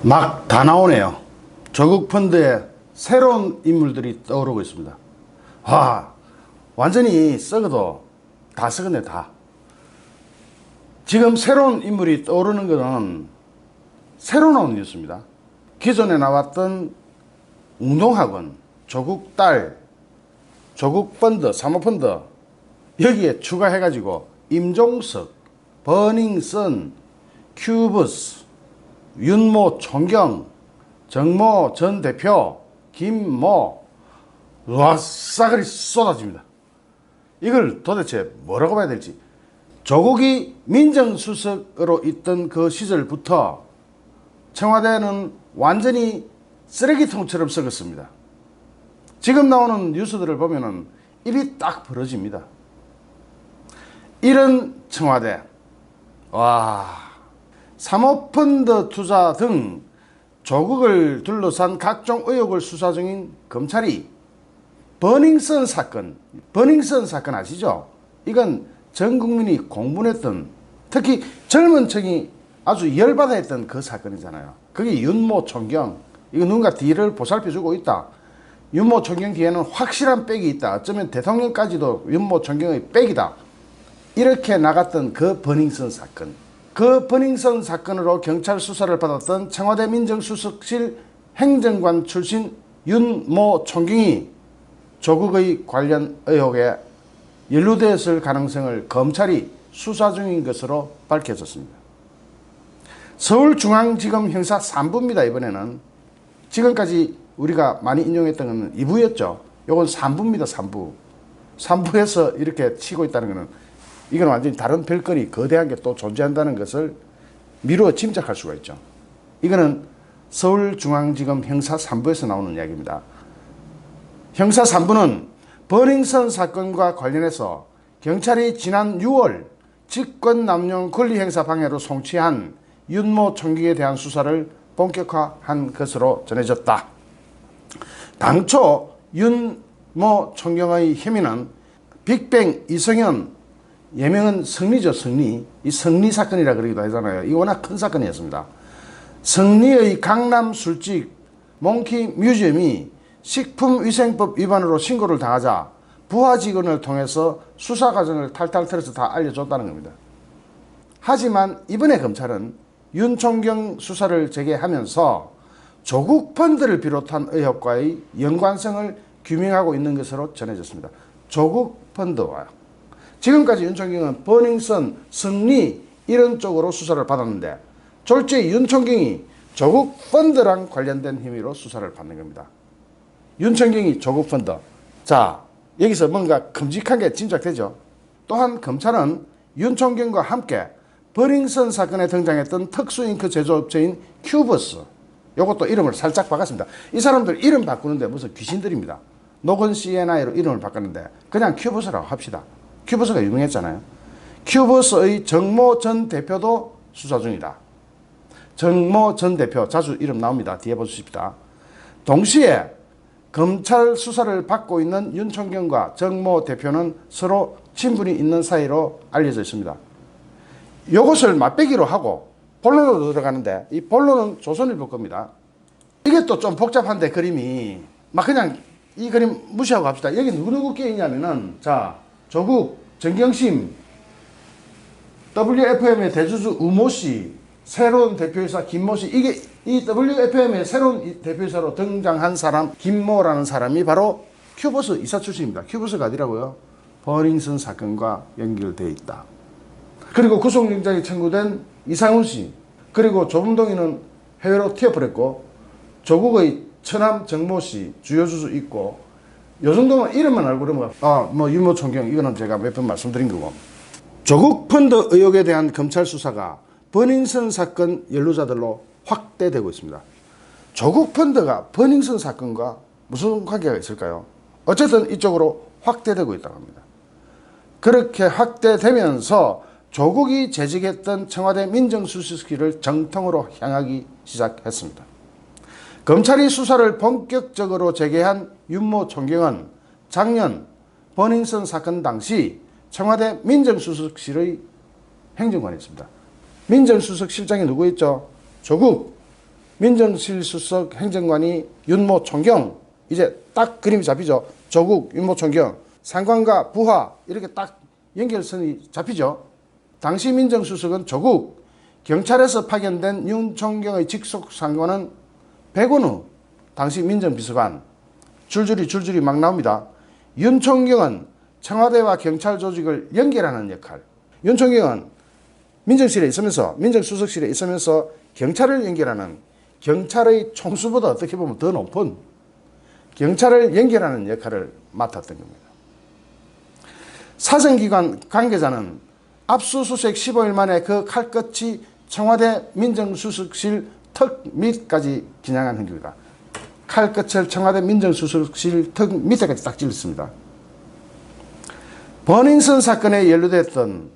막 다 나오네요. 조국 펀드에 새로운 인물들이 떠오르고 있습니다. 완전히 썩어도 다 썩었네, 다. 지금 새로운 인물이 떠오르는 것은 새로 나온 뉴스입니다. 기존에 나왔던 운동학원, 조국 딸, 조국 펀드, 사모펀드 여기에 추가해가지고 임종석, 버닝썬, 큐브스, 윤모 총경, 정모 전 대표, 김모, 싸그리 쏟아집니다. 이걸 도대체 뭐라고 봐야 될지. 조국이 민정수석으로 있던 그 시절부터 청와대는 완전히 쓰레기통처럼 썩었습니다. 지금 나오는 뉴스들을 보면은 입이 딱 벌어집니다. 이런 청와대, 사모펀드 투자 등 조국을 둘러싼 각종 의혹을 수사 중인 검찰이 버닝썬 사건 아시죠? 이건 전 국민이 공분했던, 특히 젊은 층이 아주 열받아 했던 그 사건이잖아요. 그게 윤모 총경, 이거 누군가 뒤를 보살펴주고 있다. 윤모 총경 뒤에는 확실한 백이 있다. 어쩌면 대통령까지도 윤모 총경의 백이다. 이렇게 나갔던 그 버닝썬 사건. 그 버닝썬 사건으로 경찰 수사를 받았던 청와대 민정수석실 행정관 출신 윤모 총경이 조국의 관련 의혹에 연루되었을 가능성을 검찰이 수사 중인 것으로 밝혀졌습니다. 서울중앙지검 형사 3부입니다. 이번에는 지금까지 우리가 많이 인용했던 것은 2부였죠. 요건 3부입니다. 3부. 3부에서 이렇게 치고 있다는 것은 이건 완전히 다른 별거리, 거대한 게 또 존재한다는 것을 미루어 짐작할 수가 있죠. 이거는 서울중앙지검 형사 3부에서 나오는 이야기입니다. 형사 3부는 버닝썬 사건과 관련해서 경찰이 지난 6월 직권남용 권리행사 방해로 송치한 윤모 총경에 대한 수사를 본격화한 것으로 전해졌다. 당초 윤모 총경의 혐의는 빅뱅 이성현, 예명은 성리죠. 성리. 이 성리 사건이라 그러기도 하잖아요. 이 워낙 큰 사건이었습니다. 성리의 강남 술집 몽키 뮤지엄이 식품위생법 위반으로 신고를 당하자 부하 직원을 통해서 수사 과정을 탈탈 털어서 다 알려줬다는 겁니다. 하지만 이번에 검찰은 윤 총경 수사를 재개하면서 조국 펀드를 비롯한 의혹과의 연관성을 규명하고 있는 것으로 전해졌습니다. 조국 펀드와 지금까지 윤 총경은 버닝썬, 성리 이런 쪽으로 수사를 받았는데 졸지에 윤 총경이 조국 펀드랑 관련된 혐의로 수사를 받는 겁니다. 윤 총경이 조국 펀드. 자, 여기서 뭔가 큼직한 게 짐작되죠. 또한 검찰은 윤 총경과 함께 버닝썬 사건에 등장했던 특수잉크 제조업체인 큐브스, 요것도 이름을 살짝 바꿨습니다. 이 사람들 이름 바꾸는데 무슨 귀신들입니다. 노건 CNI로 이름을 바꿨는데 그냥 큐브스라고 합시다. 큐브스가 유명했잖아요. 큐브스의 정모 전 대표도 수사 중이다. 정모 전 대표 자주 이름 나옵니다. 뒤에 보십시다. 동시에 검찰 수사를 받고 있는 윤 총경과 정모 대표는 서로 친분이 있는 사이로 알려져 있습니다. 이것을 맛배기로 하고 본론으로 들어가는데 이 본론은 조선일보 겁니다. 이게 또 좀 복잡한데 그림이 막 그냥 이 그림 무시하고 갑시다. 여기 누구 끼어 있냐면은 자, 조국, 정경심, WFM의 대주주 우모씨, 새로운 대표이사 김모씨, 이게 이 WFM의 새로운 대표이사로 등장한 사람 김모라는 사람이 바로 큐브스 이사 출신입니다. 큐브스가 어디라고요? 버닝썬 사건과 연결되어 있다. 그리고 구속영장이 청구된 이상훈 씨, 그리고 조범동이는 해외로 튀어버렸고 조국의 처남 정모 씨 주요 주수 있고 요 정도만 이름만 알고 그러면 윤모 총경 이거는 제가 몇 번 말씀드린 거고 조국 펀드 의혹에 대한 검찰 수사가 버닝썬 사건 연루자들로 확대되고 있습니다. 조국 펀드가 버닝썬 사건과 무슨 관계가 있을까요? 어쨌든 이쪽으로 확대되고 있다고 합니다. 그렇게 확대되면서 조국이 재직했던 청와대 민정수석실을 정통으로 향하기 시작했습니다. 검찰이 수사를 본격적으로 재개한 윤모 총경은 작년 버닝썬 사건 당시 청와대 민정수석실의 행정관이었습니다. 민정수석실장이 누구였죠? 조국, 민정실 수석 행정관이 윤모 총경, 이제 딱 그림이 잡히죠. 조국, 윤모 총경, 상관과 부하 이렇게 딱 연결선이 잡히죠. 당시 민정수석은 조국, 경찰에서 파견된 윤 총경의 직속 상관은 백원우 당시 민정비서관, 줄줄이 막 나옵니다. 윤 총경은 청와대와 경찰 조직을 연결하는 역할. 윤 총경은 민정실에 있으면서, 민정수석실에 있으면서 경찰을 연결하는, 경찰의 총수보다 어떻게 보면 더 높은 경찰을 연결하는 역할을 맡았던 겁니다. 사정기관 관계자는 압수수색 15일 만에 그 칼끝이 청와대 민정수석실 턱 밑까지 겨냥한 행위입니다. 칼끝을 청와대 민정수석실 턱 밑에까지 딱 찔렀습니다. 버닝썬 사건에 연루됐던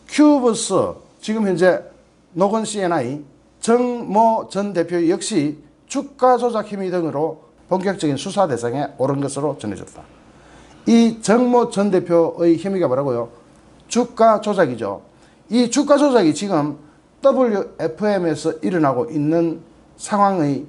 큐브스, 지금 현재 노건 CNI, 정모 전 대표 역시 주가 조작 혐의 등으로 본격적인 수사 대상에 오른 것으로 전해졌다. 이 정모 전 대표의 혐의가 뭐라고요? 주가 조작이죠. 이 주가 조작이 지금 WFM에서 일어나고 있는 상황의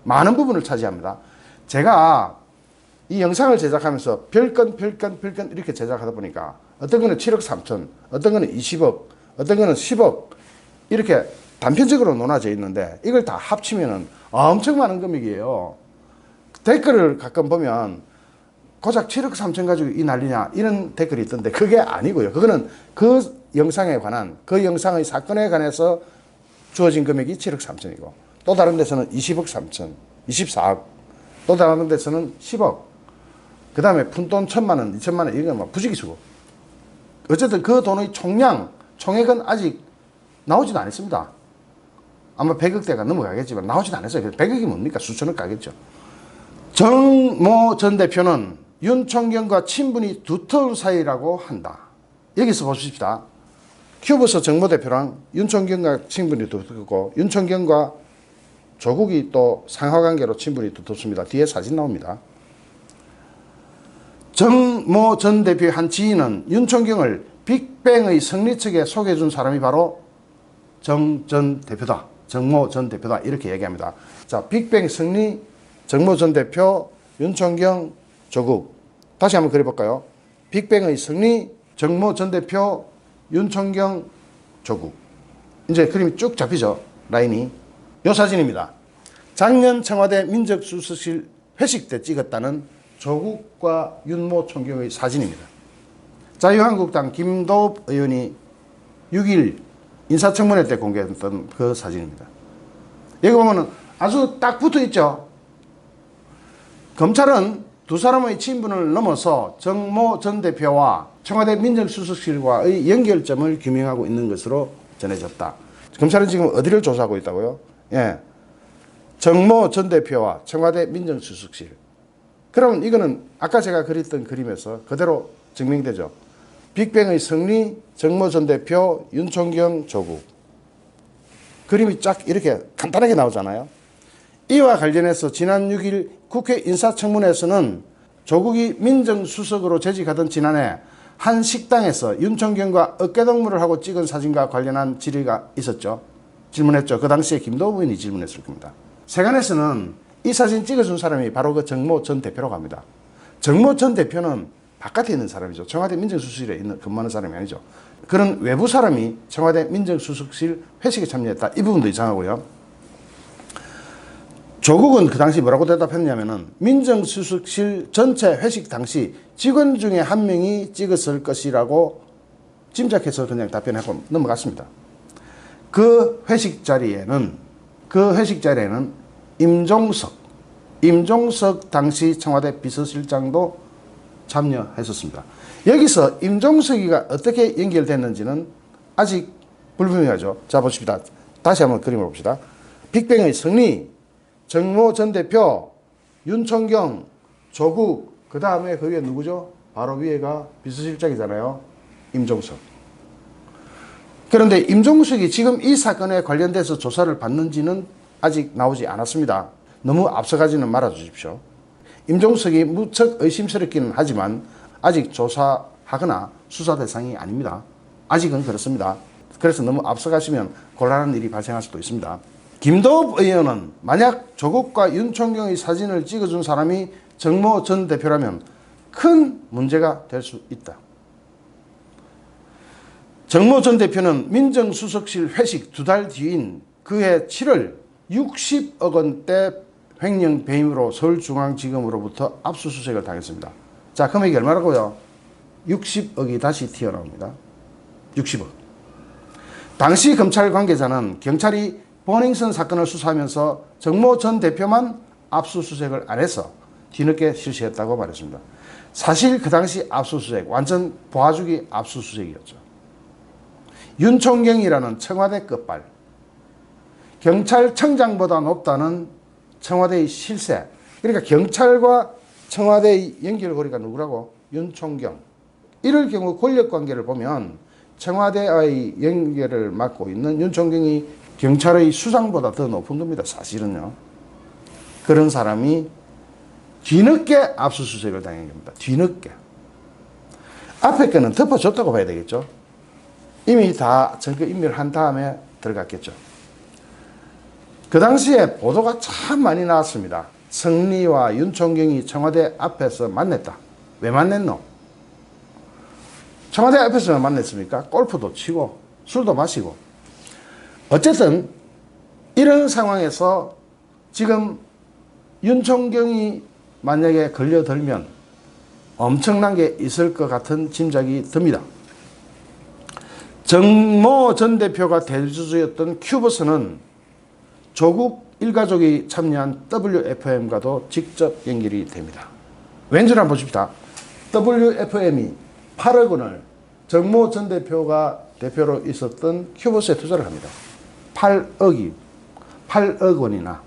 많은 부분을 차지합니다. 제가 이 영상을 제작하면서 별건 이렇게 제작하다 보니까 어떤 거는 7억 3천, 어떤 거는 20억, 어떤 거는 10억 이렇게 단편적으로 논하져 있는데 이걸 다 합치면은 엄청 많은 금액이에요. 댓글을 가끔 보면 고작 7억 3천 가지고 이 난리냐 이런 댓글이 있던데 그게 아니고요. 그거는 그 영상에 관한, 그 영상의 사건에 관해서 주어진 금액이 7억 3천이고 또 다른 데서는 20억 3천, 24억, 또 다른 데서는 10억, 그 다음에 푼돈 1,000만 원, 2,000만 원 이런 건 부지기수고, 어쨌든 그 돈의 총액은 아직 나오지도 않았습니다. 아마 100억대가 넘어가겠지만 나오지도 않았어요. 100억이 뭡니까? 수천억 가겠죠. 정모 전 대표는 윤 총경과 친분이 두터운 사이라고 한다. 여기서 보십시다. 큐브스 정모 대표랑 윤 총경과 친분이 두텁고 윤 총경과 조국이 또 상하관계로 친분이 두텁습니다. 뒤에 사진 나옵니다. 정모 전 대표의 한 지인은 윤 총경을 빅뱅의 성리 측에 소개해준 사람이 바로 정 전 대표다. 정모 전 대표다. 이렇게 얘기합니다. 자, 빅뱅 성리, 정모 전 대표, 윤 총경, 조국. 다시 한번 그려볼까요? 빅뱅의 성리, 정모 전 대표, 윤 총경, 조국. 이제 그림이 쭉 잡히죠. 라인이. 이 사진입니다. 작년 청와대 민정수석실 회식 때 찍었다는 조국과 윤모 총경의 사진입니다. 자유한국당 김도읍 의원이 6일 인사청문회 때 공개했던 그 사진입니다. 여기 보면 아주 딱 붙어 있죠. 검찰은 두 사람의 친분을 넘어서 정모 전 대표와 청와대 민정수석실과의 연결점을 규명하고 있는 것으로 전해졌다. 검찰은 지금 어디를 조사하고 있다고요? 예, 정모 전 대표와 청와대 민정수석실. 그러면 이거는 아까 제가 그렸던 그림에서 그대로 증명되죠. 빅뱅의 성리, 정모 전 대표, 윤 총경, 조국. 그림이 쫙 이렇게 간단하게 나오잖아요. 이와 관련해서 지난 6일 국회 인사청문회에서는 조국이 민정수석으로 재직하던 지난해 한 식당에서 윤 총경과 어깨동무를 하고 찍은 사진과 관련한 질의가 있었죠. 질문했죠. 그 당시에 김도읍 의원이 질문했을 겁니다. 세간에서는 이 사진 찍어준 사람이 바로 그 정모 전 대표라고 합니다. 정모 전 대표는 바깥에 있는 사람이죠. 청와대 민정수석실에 근무하는 사람이 아니죠. 그런 외부 사람이 청와대 민정수석실 회식에 참여했다. 이 부분도 이상하고요. 조국은 그 당시 뭐라고 대답했냐면은 민정수석실 전체 회식 당시 직원 중에 한 명이 찍었을 것이라고 짐작해서 그냥 답변하고 넘어갔습니다. 그 회식 자리에는 임종석 당시 청와대 비서실장도 참여했었습니다. 여기서 임종석이가 어떻게 연결됐는지는 아직 불분명하죠. 자, 보십시다. 다시 한번 그림을 봅시다. 빅뱅의 성리, 정모 전 대표, 윤 총경, 조국, 그 다음에 그 위에 누구죠? 바로 위에가 비서실장이잖아요. 임종석. 그런데 임종석이 지금 이 사건에 관련돼서 조사를 받는지는 아직 나오지 않았습니다. 너무 앞서가지는 말아 주십시오. 임종석이 무척 의심스럽기는 하지만 아직 조사하거나 수사 대상이 아닙니다. 아직은 그렇습니다. 그래서 너무 앞서가시면 곤란한 일이 발생할 수도 있습니다. 김도읍 의원은 만약 조국과 윤 총경의 사진을 찍어준 사람이 정모 전 대표라면 큰 문제가 될 수 있다. 정모 전 대표는 민정수석실 회식 2달 뒤인 그해 7월 60억 원대 횡령 배임으로 서울중앙지검으로부터 압수수색을 당했습니다. 자, 금액이 얼마라고요? 60억이 다시 튀어나옵니다. 60억. 당시 검찰 관계자는 경찰이 버닝썬 사건을 수사하면서 정모 전 대표만 압수수색을 안 해서 뒤늦게 실시했다고 말했습니다. 사실 그 당시 압수수색 완전 보아주기 압수수색이었죠. 윤총경이라는 청와대 끝발, 경찰청장보다 높다는 청와대의 실세. 그러니까 경찰과 청와대의 연결고리가 누구라고? 윤총경. 이럴 경우 권력관계를 보면 청와대와의 연결을 맡고 있는 윤총경이 경찰의 수장보다 더 높은 겁니다. 사실은요. 그런 사람이 뒤늦게 압수수색을 당한 겁니다. 뒤늦게. 앞에 거는 덮어줬다고 봐야 되겠죠. 이미 다 증거인멸한 다음에 들어갔겠죠. 그 당시에 보도가 참 많이 나왔습니다. 성리와 윤총경이 청와대 앞에서 만났다. 왜 만났노? 청와대 앞에서 왜 만났습니까? 골프도 치고 술도 마시고. 어쨌든 이런 상황에서 지금 윤총경이 만약에 걸려들면 엄청난 게 있을 것 같은 짐작이 듭니다. 정모 전 대표가 대주주였던 큐버스는 조국 일가족이 참여한 WFM과도 직접 연결이 됩니다. 왠지를 한번 보십시다. WFM이 8억 원을 정모 전 대표가 대표로 있었던 큐버스에 투자를 합니다. 8억 원이나.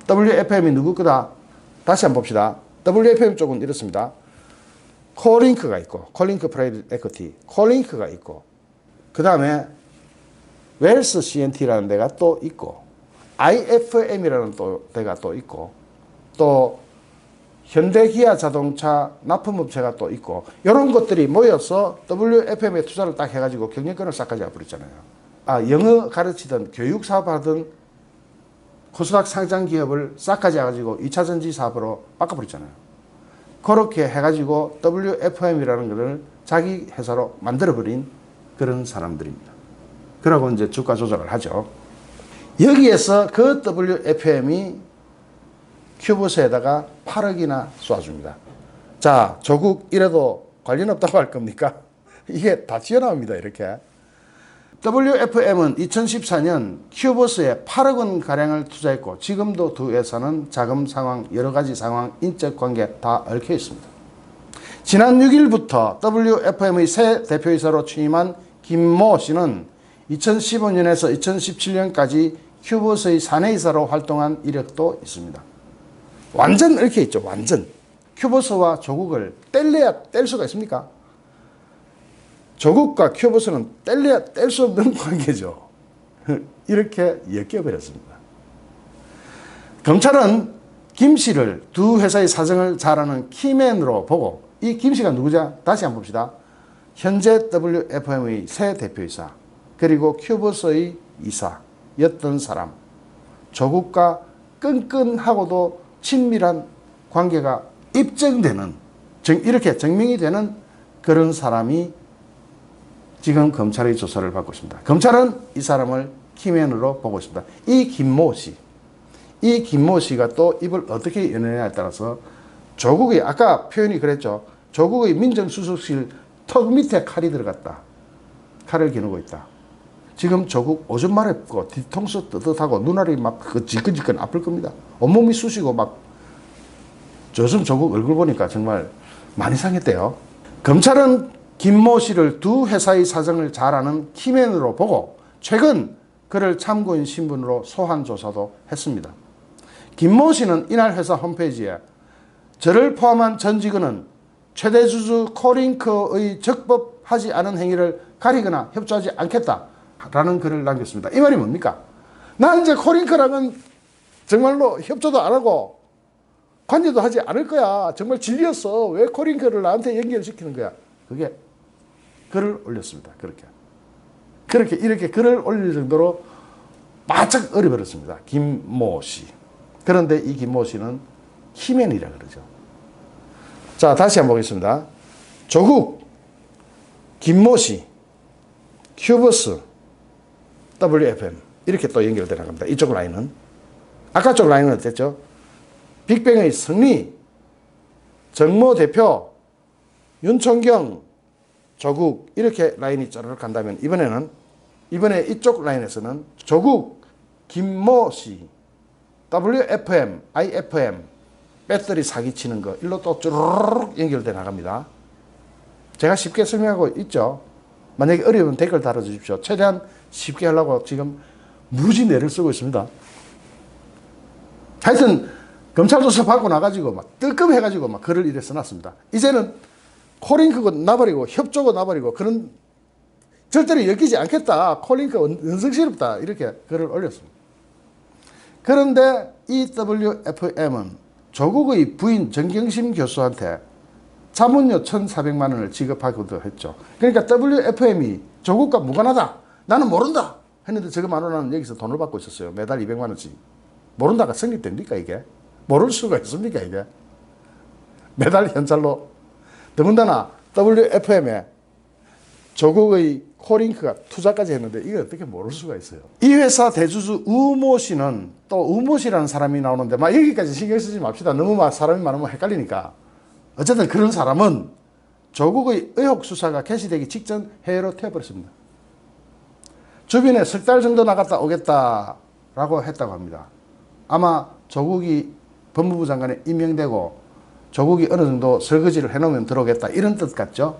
WFM이 누구 거다? 다시 한번 봅시다. WFM 쪽은 이렇습니다. 콜링크가 있고, 콜링크 프라이빗 에쿼티, 콜링크가 있고, 그 다음에 웰스 CNT라는 데가 또 있고, IFM이라는 또 데가 또 있고, 또 현대기아 자동차 납품업체가 또 있고, 이런 것들이 모여서 WFM에 투자를 딱 해가지고 경영권을 싹 가져버렸잖아요. 영어 가르치던 교육 사업하던 코스닥 상장 기업을 싹 가져가지고 2차전지 사업으로 바꿔버렸잖아요. 그렇게 해가지고 WFM이라는 것을 자기 회사로 만들어버린 그런 사람들입니다. 그러고 이제 주가 조작을 하죠. 여기에서 그 WFM이 큐버스에다가 8억이나 쏴줍니다. 자, 조국 이래도 관련 없다고 할 겁니까? 이게 다 튀어나옵니다. 이렇게. WFM은 2014년 큐버스에 8억 원 가량을 투자했고 지금도 두 회사는 자금 상황, 여러 가지 상황, 인적 관계 다 얽혀 있습니다. 지난 6일부터 WFM의 새 대표이사로 취임한 김모 씨는 2015년에서 2017년까지 큐버스의 사내이사로 활동한 이력도 있습니다. 완전 얽혀 있죠. 완전. 큐버스와 조국을 뗄래야 뗄 수가 있습니까? 조국과 큐버스는 뗄래야 뗄 수 없는 관계죠. 이렇게 엮여버렸습니다. 검찰은 김 씨를 두 회사의 사정을 잘 아는 키맨으로 보고, 이 김 씨가 누구죠? 다시 한번 봅시다. 현재 WFM의 새 대표이사, 그리고 큐버스의 이사였던 사람, 조국과 끈끈하고도 친밀한 관계가 입증되는, 이렇게 증명이 되는 그런 사람이 지금 검찰의 조사를 받고 있습니다. 검찰은 이 사람을 키맨으로 보고 있습니다. 이 김모 씨가 또 입을 어떻게 여느냐에 따라서 조국의, 아까 표현이 그랬죠. 조국의 민정수석실 턱 밑에 칼이 들어갔다. 칼을 겨누고 있다. 지금 조국 오줌 마렵고 뒤통수 뜨뜻하고 눈알이 막 지끈지끈 아플 겁니다. 온몸이 쑤시고 막, 요즘 조국 얼굴 보니까 정말 많이 상했대요. 검찰은 김모 씨를 두 회사의 사정을 잘 아는 키맨으로 보고 최근 그를 참고인 신분으로 소환 조사도 했습니다. 김모 씨는 이날 회사 홈페이지에 저를 포함한 전 직원은 최대 주주 콜링크의 적법하지 않은 행위를 가리거나 협조하지 않겠다라는 글을 남겼습니다. 이 말이 뭡니까? 나 이제 콜링크랑은 정말로 협조도 안 하고 관여도 하지 않을 거야. 정말 진리였어. 왜 콜링크를 나한테 연결시키는 거야? 그게 글을 올렸습니다. 이렇게 글을 올릴 정도로 바짝 얼어버렸습니다. 김모 씨. 그런데 이 김모 씨는 키맨이라 그러죠. 자, 다시 한번 보겠습니다. 조국, 김모 씨, 큐버스, WFM 이렇게 또 연결되어 나갑니다. 이쪽 라인은. 아까 쪽 라인은 어땠죠? 빅뱅의 승리, 정모 대표, 윤총경, 조국 이렇게 라인이 쪼르륵 간다면 이번에 이쪽 라인에서는 조국, 김모 씨, WFM, IFM 배터리 사기치는 거 일로 또 쭈르륵 연결돼 나갑니다. 제가 쉽게 설명하고 있죠. 만약에 어려우면 댓글 달아주십시오. 최대한 쉽게 하려고 지금 무지 내를 쓰고 있습니다. 하여튼 검찰 조사 받고 나가지고 막 뜨끔해가지고 막 글을 이래 써놨습니다. 이제는 코링크고 나버리고 협조고 나버리고 그런 절대로 엮이지 않겠다. 콜링크 은성스럽다. 이렇게 글을 올렸습니다. 그런데 이 WFM은 조국의 부인 정경심 교수한테 자문료 1,400만 원을 지급하기도 했죠. 그러니까 WFM이 조국과 무관하다. 나는 모른다. 했는데 저거 만 원은 여기서 돈을 받고 있었어요. 매달 200만 원씩. 모른다가 성립됩니까 이게? 모를 수가 있습니까 이게? 매달 현찰로. 더군다나 WFM에 조국의 코링크가 투자까지 했는데 이게 어떻게 모를 수가 있어요. 이 회사 대주주 우모 씨는 또 우모 씨라는 사람이 나오는데 막 여기까지 신경 쓰지 맙시다. 너무 막 사람이 많으면 헷갈리니까. 어쨌든 그런 사람은 조국의 의혹 수사가 개시되기 직전 해외로 튀어버렸습니다. 주변에 석 달 정도 나갔다 오겠다라고 했다고 합니다. 아마 조국이 법무부 장관에 임명되고 조국이 어느 정도 설거지를 해놓으면 들어오겠다 이런 뜻 같죠.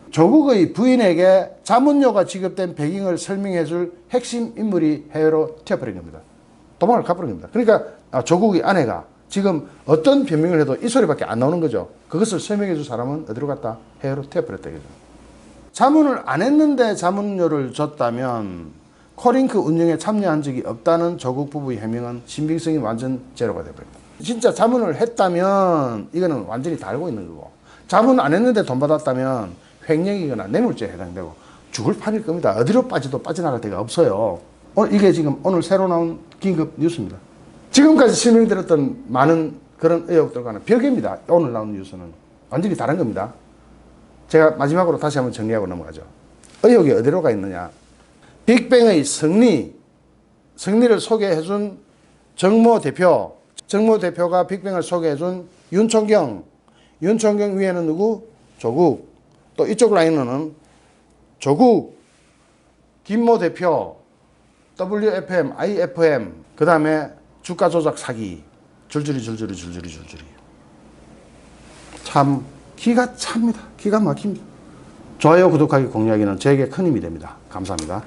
조국의 부인에게 자문료가 지급된 배경을 설명해 줄 핵심 인물이 해외로 튀어버린 겁니다. 도망을 가버린 겁니다. 그러니까 조국의 아내가 지금 어떤 변명을 해도 이 소리밖에 안 나오는 거죠. 그것을 설명해 줄 사람은 어디로 갔다? 해외로 튀어버렸다 이거죠. 자문을 안 했는데 자문료를 줬다면 코링크 운영에 참여한 적이 없다는 조국 부부의 해명은 신빙성이 완전 제로가 되어버립니다. 진짜 자문을 했다면 이거는 완전히 다 알고 있는 거고, 자문 안 했는데 돈 받았다면 횡령이거나 뇌물죄에 해당되고 죽을 판일 겁니다. 어디로 빠져도 빠져나갈 데가 없어요. 이게 지금 오늘 새로 나온 긴급 뉴스입니다. 지금까지 설명드렸던 많은 그런 의혹들과는 별개입니다. 오늘 나온 뉴스는 완전히 다른 겁니다. 제가 마지막으로 다시 한번 정리하고 넘어가죠. 의혹이 어디로 가 있느냐. 빅뱅의 승리를 소개해준 정모 대표가 빅뱅을 소개해준 윤총경 위에는 누구? 조국. 또 이쪽 라인은 조국, 김모 대표, WFM, IFM, 그 다음에 주가 조작 사기, 줄줄이. 참 기가 찹니다. 기가 막힙니다. 좋아요, 구독하기, 공유하기는 저에게 큰 힘이 됩니다. 감사합니다.